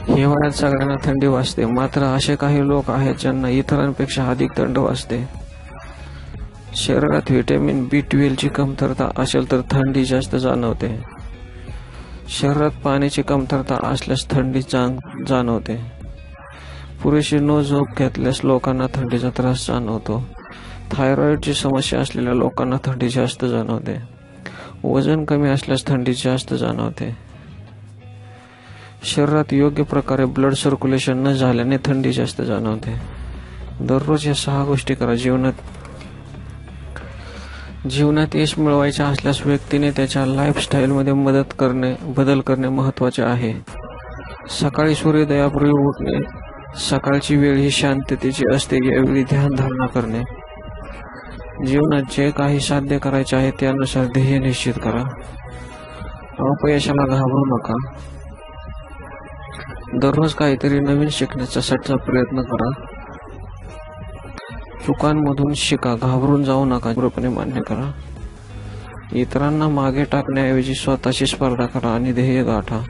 हिवाळ्यात सगळ्यांना थंडी वाजते, मात्र असे काही लोक आहेत ज्यांना इतरांपेक्षा अधिक थंड वाजते. शरीरात व्हिटॅमिन B12 ची कमतरता असेल तर थंडी जास्त जाणवते. शरीरात पाण्याची कमतरता असल्यास थंडी जाणवते. पुरेशी न झोप घेतल्यास लोकांना थंडीचा त्रास जाणवतो. थायरॉइडची समस्या असलेल्या लोकांना थंडी जास्त जाणवते. वजन कमी असल्यास थंडी जास्त जाणवते. शरीरात योग्य प्रकारे ब्लड सर्क्युलेशन न झाल्याने थंडी जास्त जाणवते. दररोज या 6 गोष्टी करा. जीवनात यश मिळवायचे असल्यास व्यक्तीने त्याच्या लाईफस्टाईलमध्ये बदल करणे महत्त्वाचे आहे. सकाळी सूर्योदयापूर्वी उठणे, सकाळची वेळ ही शांततेची असते, यावेळी ध्यानधारणा करणे. जीवनात जे काही साध्य करायचे आहे त्यानुसार ध्येय निश्चित करा. अपयशाला घाबरू नका. दररोज काहीतरी नवीन शिकण्याचा सच्चा प्रयत्न करा. चुकांमधून शिका, घाबरून जाऊ नका, पूर्णपणे मान्य करा. इतरांना मागे टाकण्याऐवजी स्वतःची स्पर्धा करा आणि ध्येय गाठा.